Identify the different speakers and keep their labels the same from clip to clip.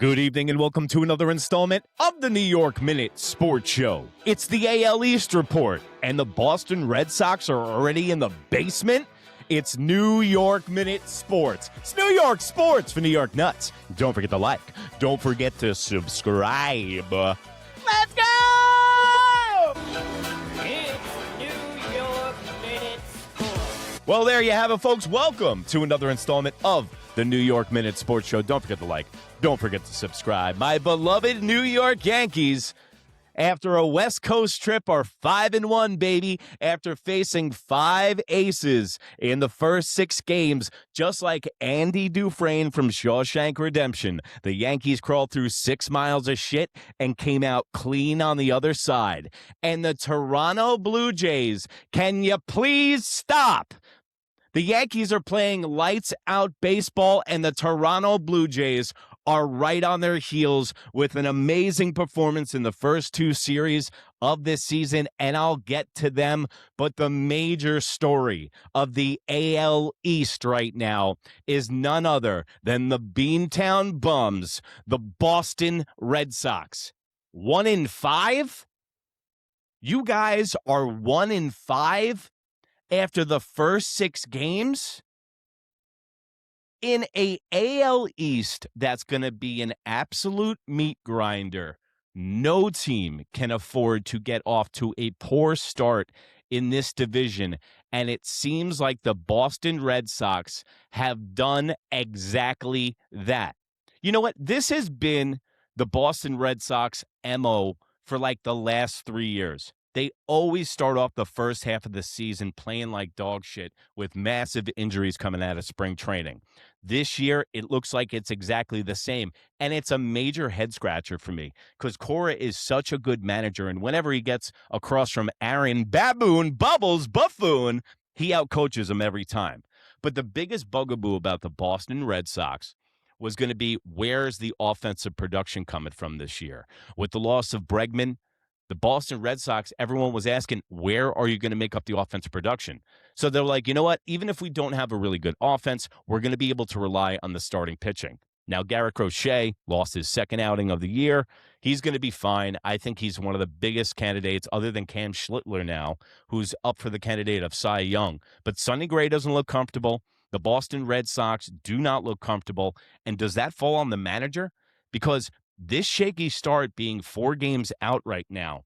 Speaker 1: Good evening and welcome to another installment of the New York Minute Sports Show. It's the AL East report, and the Boston Red Sox are already in the basement. It's New York Minute Sports. It's New York Sports for New York Nuts. Don't forget to like. Don't forget to subscribe. Let's go!
Speaker 2: It's New York Minute Sports.
Speaker 1: Well, there you have it, folks. Welcome to another installment of the New York Minute Sports Show. Don't forget to like. Don't forget to subscribe. My beloved New York Yankees, after a West Coast trip, are 5-1, baby, after facing 5 aces in the first 6 games. Just like Andy Dufresne from Shawshank Redemption, the Yankees crawled through 6 miles of shit and came out clean on the other side. And the Toronto Blue Jays, can you please stop? The Yankees are playing lights out baseball, and the Toronto Blue Jays are right on their heels with an amazing performance in the first 2 series of this season, and I'll get to them. But the major story of the AL East right now is none other than the Beantown Bums, the Boston Red Sox. 1-5? You guys are 1-5 after the first 6 games? In a AL East that's going to be an absolute meat grinder, no team can afford to get off to a poor start in this division, and it seems like the Boston Red Sox have done exactly that. You know what? This has been the Boston Red Sox MO for like the last 3 years. They always start off the first half of the season playing like dog shit with massive injuries coming out of spring training. This year, it looks like it's exactly the same, and it's a major head scratcher for me because Cora is such a good manager, and whenever he gets across from Aaron Buffoon, he outcoaches him every time. But the biggest bugaboo about the Boston Red Sox was going to be, where's the offensive production coming from this year? With the loss of Bregman, the Boston Red Sox, everyone was asking, where are you going to make up the offensive production? So they're like, you know what? Even if we don't have a really good offense, we're going to be able to rely on the starting pitching. Now, Garrett Crochet lost his second outing of the year. He's going to be fine. I think he's one of the biggest candidates other than Cam Schlittler now, who's up for the candidate of Cy Young. But Sonny Gray doesn't look comfortable. The Boston Red Sox do not look comfortable. And does that fall on the manager? Because this shaky start being 4 games out right now,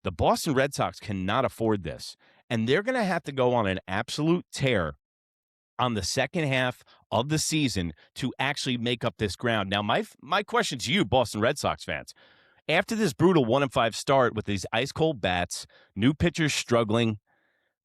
Speaker 1: the Boston Red Sox cannot afford this. And they're going to have to go on an absolute tear on the second half of the season to actually make up this ground. Now, my question to you, Boston Red Sox fans, after this brutal 1-5 start with these ice-cold bats, new pitchers struggling,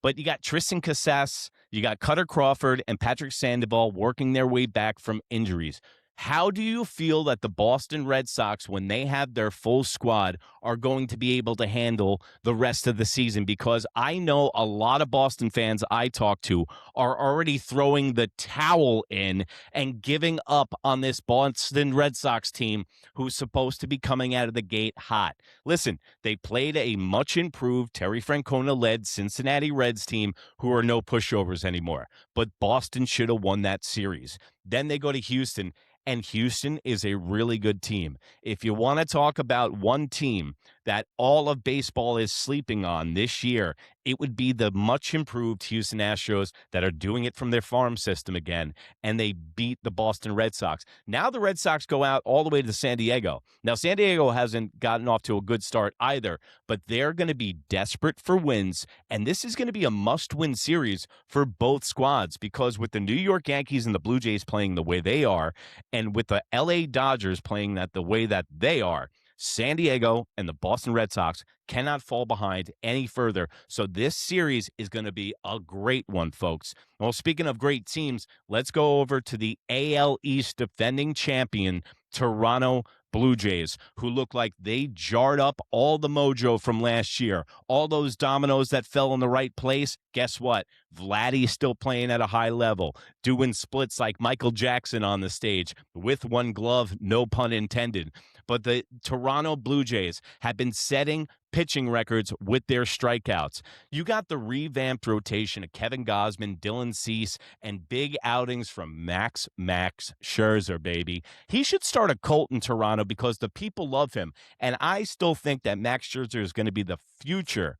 Speaker 1: but you got Tristan Casas, you got Cutter Crawford, and Patrick Sandoval working their way back from injuries. How do you feel that the Boston Red Sox, when they have their full squad, are going to be able to handle the rest of the season? Because I know a lot of Boston fans I talk to are already throwing the towel in and giving up on this Boston Red Sox team who's supposed to be coming out of the gate hot. Listen, they played a much improved Terry Francona-led Cincinnati Reds team who are no pushovers anymore. But Boston should have won that series. Then they go to Houston, and Houston is a really good team. If you want to talk about one team that all of baseball is sleeping on this year, it would be the much improved Houston Astros that are doing it from their farm system again, and they beat the Boston Red Sox. Now the Red Sox go out all the way to San Diego. Now, San Diego hasn't gotten off to a good start either, but they're going to be desperate for wins, and this is going to be a must-win series for both squads because with the New York Yankees and the Blue Jays playing the way they are, and with the LA Dodgers playing that the way that they are, San Diego and the Boston Red Sox cannot fall behind any further. So this series is going to be a great one, folks. Well, speaking of great teams, let's go over to the AL East defending champion, Toronto Blue Jays, who look like they jarred up all the mojo from last year. All those dominoes that fell in the right place, guess what? Vladdy's still playing at a high level, doing splits like Michael Jackson on the stage with one glove, no pun intended. but the Toronto Blue Jays have been setting pitching records with their strikeouts. You got the revamped rotation of Kevin Gausman, Dylan Cease, and big outings from Max Scherzer, baby. He should start a cult in Toronto because the people love him. And I still think that Max Scherzer is going to be the future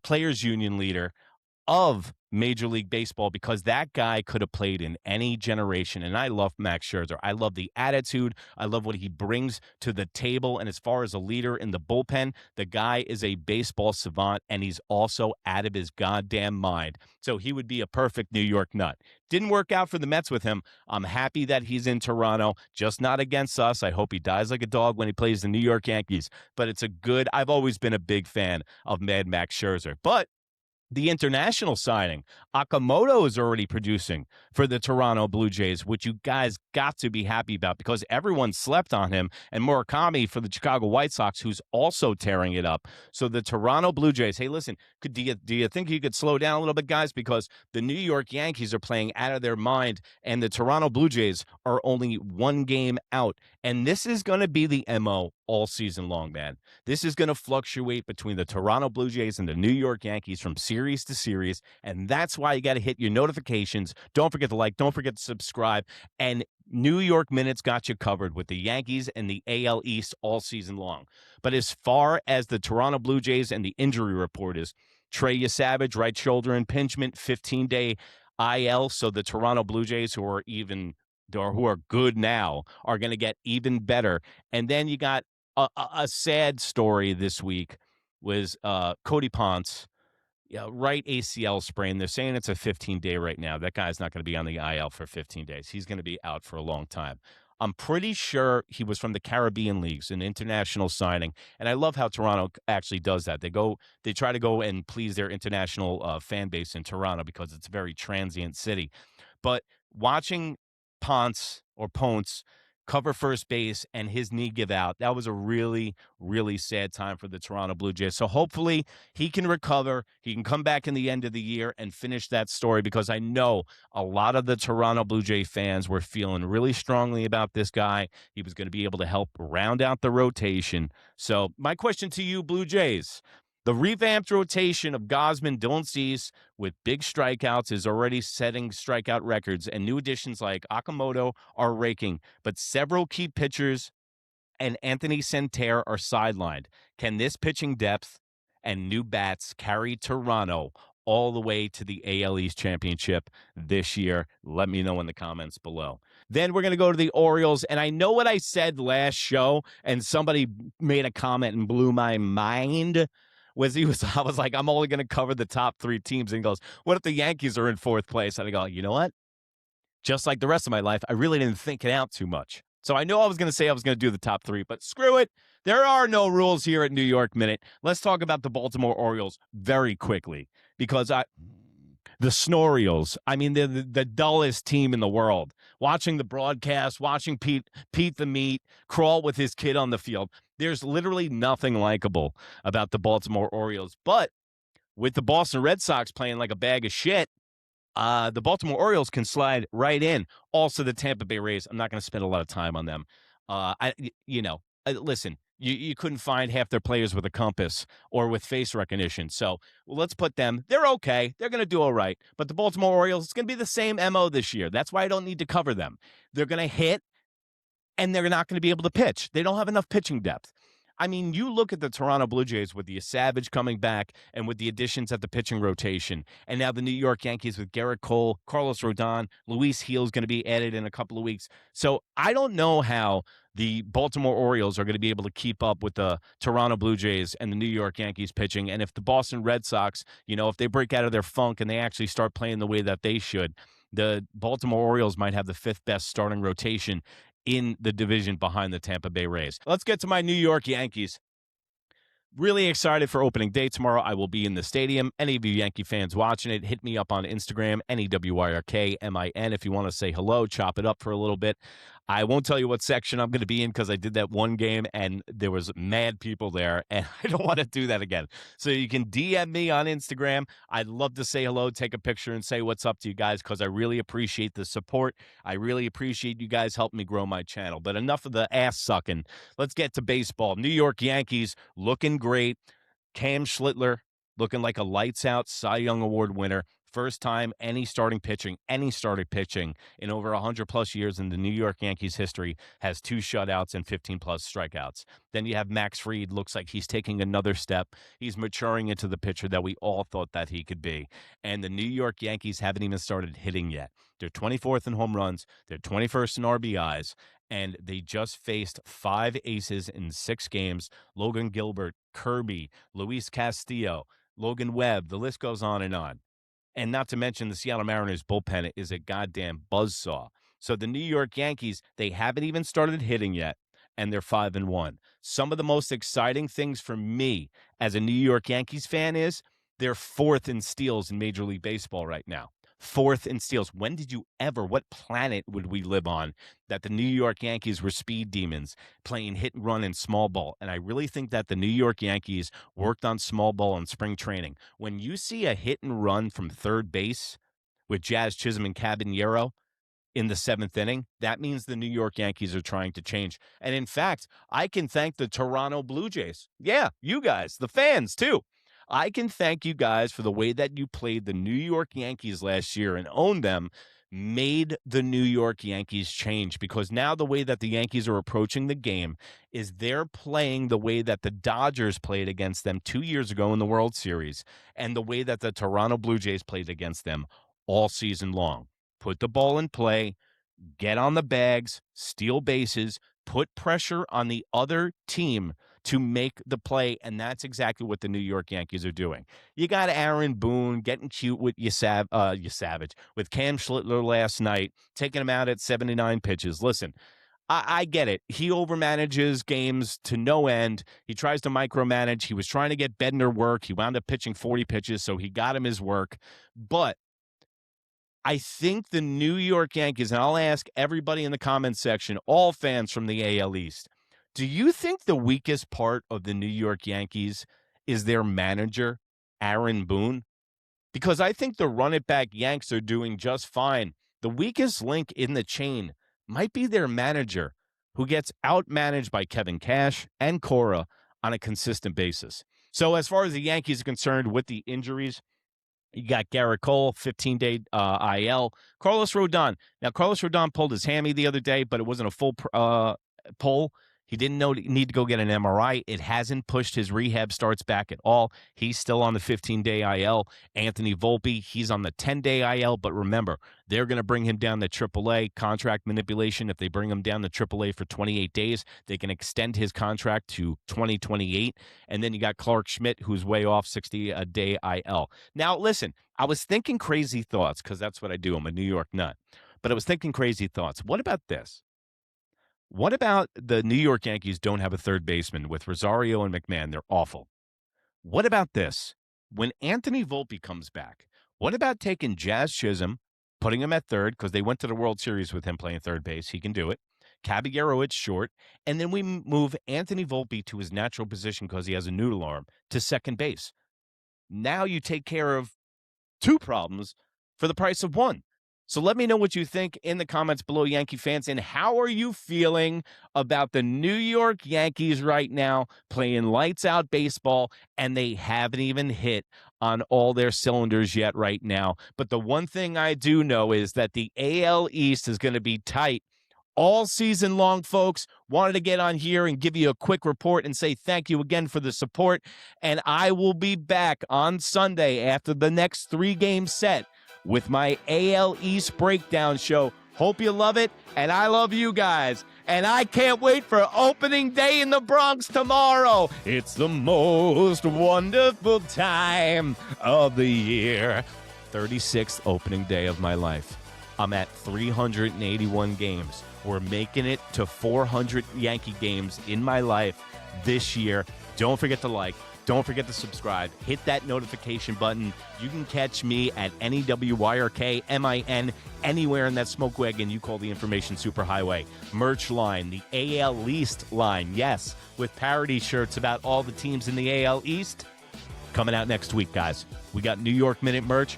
Speaker 1: players union leader of Major League Baseball because that guy could have played in any generation. And I love Max Scherzer. I love the attitude. I love what he brings to the table. And as far as a leader in the bullpen, the guy is a baseball savant, and he's also out of his goddamn mind. So he would be a perfect New York nut. Didn't work out for the Mets with him. I'm happy that he's in Toronto, just not against us. I hope he dies like a dog when he plays the New York Yankees. But it's I've always been a big fan of Mad Max Scherzer. But the international signing, Okamoto is already producing for the Toronto Blue Jays, which you guys got to be happy about because everyone slept on him, and Murakami for the Chicago White Sox, who's also tearing it up. So the Toronto Blue Jays, hey, listen, do you think you could slow down a little bit, guys? Because the New York Yankees are playing out of their mind, and the Toronto Blue Jays are only one game out. And this is going to be the MO all season long, man. This is going to fluctuate between the Toronto Blue Jays and the New York Yankees from series to series, and that's why you got to hit your notifications. Don't forget to like, don't forget to subscribe, and New York Minutes got you covered with the Yankees and the AL East all season long. But as far as the Toronto Blue Jays and the injury report is, Trey Savage, right shoulder impingement, 15-day IL, so the Toronto Blue Jays, who are good now, are going to get even better. And then you got a sad story this week was Cody Ponce, right ACL sprain. They're saying it's a 15-day right now. That guy's not going to be on the IL for 15 days. He's going to be out for a long time. I'm pretty sure he was from the Caribbean leagues, an international signing. And I love how Toronto actually does that. They try to go and please their international fan base in Toronto because it's a very transient city. But watching Ponce cover first base and his knee give out, that was a really, really sad time for the Toronto Blue Jays. So hopefully he can recover. He can come back in the end of the year and finish that story because I know a lot of the Toronto Blue Jay fans were feeling really strongly about this guy. He was going to be able to help round out the rotation. So my question to you, Blue Jays, the revamped rotation of Gausman, Dylan Cease with big strikeouts is already setting strikeout records, and new additions like Okamoto are raking, but several key pitchers and Anthony Santerre are sidelined. Can this pitching depth and new bats carry Toronto all the way to the AL East Championship this year? Let me know in the comments below. Then we're going to go to the Orioles, and I know what I said last show, and somebody made a comment and blew my mind. I was like, I'm only going to cover the top three teams. And he goes, what if the Yankees are in fourth place? And I go, you know what? Just like the rest of my life, I really didn't think it out too much. So I know I was going to say I was going to do the top three, but screw it. There are no rules here at New York Minute. Let's talk about the Baltimore Orioles very quickly because the Snorioles, I mean, they're the dullest team in the world. Watching the broadcast, watching Pete the Meat crawl with his kid on the field, there's literally nothing likable about the Baltimore Orioles. But with the Boston Red Sox playing like a bag of shit, the Baltimore Orioles can slide right in. Also, the Tampa Bay Rays, I'm not going to spend a lot of time on them. Listen, you couldn't find half their players with a compass or with face recognition. So let's put them. They're okay. They're going to do all right. But the Baltimore Orioles, it's going to be the same MO this year. That's why I don't need to cover them. They're going to hit, and they're not going to be able to pitch. They don't have enough pitching depth. I mean, you look at the Toronto Blue Jays with the Savage coming back and with the additions at the pitching rotation, and now the New York Yankees with Garrett Cole, Carlos Rodon, Luis Gil is going to be added in a couple of weeks. So I don't know how the Baltimore Orioles are going to be able to keep up with the Toronto Blue Jays and the New York Yankees pitching. And if the Boston Red Sox, if they break out of their funk and they actually start playing the way that they should, the Baltimore Orioles might have the fifth best starting rotation in the division behind the Tampa Bay Rays. Let's get to my New York Yankees. Really excited for opening day tomorrow. I will be in the stadium. Any of you Yankee fans watching it, hit me up on Instagram, NEWYRKMIN, if you want to say hello, chop it up for a little bit. I won't tell you what section I'm going to be in because I did that one game and there was mad people there, and I don't want to do that again. So you can DM me on Instagram. I'd love to say hello, take a picture, and say what's up to you guys because I really appreciate the support. I really appreciate you guys helping me grow my channel. But enough of the ass sucking. Let's get to baseball. New York Yankees looking great. Cam Schlittler looking like a lights-out Cy Young Award winner. First time any starting pitching in over 100-plus years in the New York Yankees history has 2 shutouts and 15-plus strikeouts. Then you have Max Fried. Looks like he's taking another step. He's maturing into the pitcher that we all thought that he could be. And the New York Yankees haven't even started hitting yet. They're 24th in home runs. They're 21st in RBIs. And they just faced 5 aces in 6 games. Logan Gilbert, Kirby, Luis Castillo, Logan Webb. The list goes on and on. And not to mention the Seattle Mariners bullpen is a goddamn buzzsaw. So the New York Yankees, they haven't even started hitting yet, and they're 5-1. Some of the most exciting things for me as a New York Yankees fan is they're 4th in steals in Major League Baseball right now. 4th in steals. When did you ever, what planet would we live on that the New York Yankees were speed demons playing hit and run in small ball? And I really think that the New York Yankees worked on small ball in spring training. When you see a hit and run from third base with Jazz Chisholm and Caballero in the 7th inning, that means the New York Yankees are trying to change. And in fact, I can thank the Toronto Blue Jays. Yeah, you guys, the fans too. I can thank you guys for the way that you played the New York Yankees last year and owned them, made the New York Yankees change, because now the way that the Yankees are approaching the game is they're playing the way that the Dodgers played against them 2 years ago in the World Series and the way that the Toronto Blue Jays played against them all season long. Put the ball in play, get on the bags, steal bases, put pressure on the other team to make the play, and that's exactly what the New York Yankees are doing. You got Aaron Boone getting cute with Savage, with Cam Schlittler last night, taking him out at 79 pitches. Listen, I get it. He overmanages games to no end. He tries to micromanage. He was trying to get Bednar work. He wound up pitching 40 pitches, so he got him his work. But I think the New York Yankees, and I'll ask everybody in the comments section, all fans from the AL East, do you think the weakest part of the New York Yankees is their manager, Aaron Boone? Because I think the run-it-back Yanks are doing just fine. The weakest link in the chain might be their manager, who gets outmanaged by Kevin Cash and Cora on a consistent basis. So as far as the Yankees are concerned with the injuries, you got Garrett Cole, 15-day IL. Carlos Rodon. Now, Carlos Rodon pulled his hammy the other day, but it wasn't a full pull. He didn't need to go get an MRI. It hasn't pushed his rehab starts back at all. He's still on the 15-day IL. Anthony Volpe, he's on the 10-day IL. But remember, they're going to bring him down to AAA. Contract manipulation. If they bring him down to AAA for 28 days, they can extend his contract to 2028. And then you got Clark Schmidt, who's way off, 60-day IL. Now, listen, I was thinking crazy thoughts because that's what I do. I'm a New York nut. But I was thinking crazy thoughts. What about this? What about the New York Yankees don't have a third baseman with Rosario and McMahon? They're awful. What about this? When Anthony Volpe comes back, what about taking Jazz Chisholm, putting him at third, because they went to the World Series with him playing third base. He can do it. Caballero at short. And then we move Anthony Volpe to his natural position because he has a noodle arm to second base. Now you take care of 2 problems for the price of 1. So let me know what you think in the comments below, Yankee fans, and how are you feeling about the New York Yankees right now playing lights-out baseball, and they haven't even hit on all their cylinders yet right now. But the one thing I do know is that the AL East is going to be tight all season long, folks. Wanted to get on here and give you a quick report and say thank you again for the support, and I will be back on Sunday after the next 3-game set with my AL East breakdown show. Hope you love it, and I love you guys. And I can't wait for opening day in the Bronx tomorrow. It's the most wonderful time of the year. 36th opening day of my life. I'm at 381 games. We're making it to 400 Yankee games in my life this year. Don't forget to like, Don't forget to subscribe. Hit that notification button. You can catch me at NEWYRKMIN anywhere in that smoke wagon you call the information superhighway. Merch line, the AL East line. Yes, with parody shirts about all the teams in the AL East. Coming out next week, guys. We got New York Minute merch.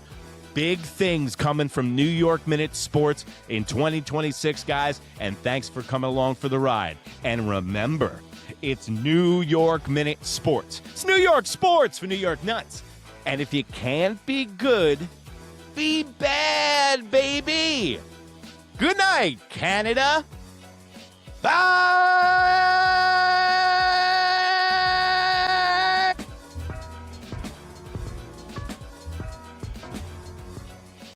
Speaker 1: Big things coming from New York Minute Sports in 2026, guys. And thanks for coming along for the ride. And remember, it's New York Minute Sports. It's New York sports for New York nuts. And if you can't be good, be bad, baby. Good night, Canada. Bye.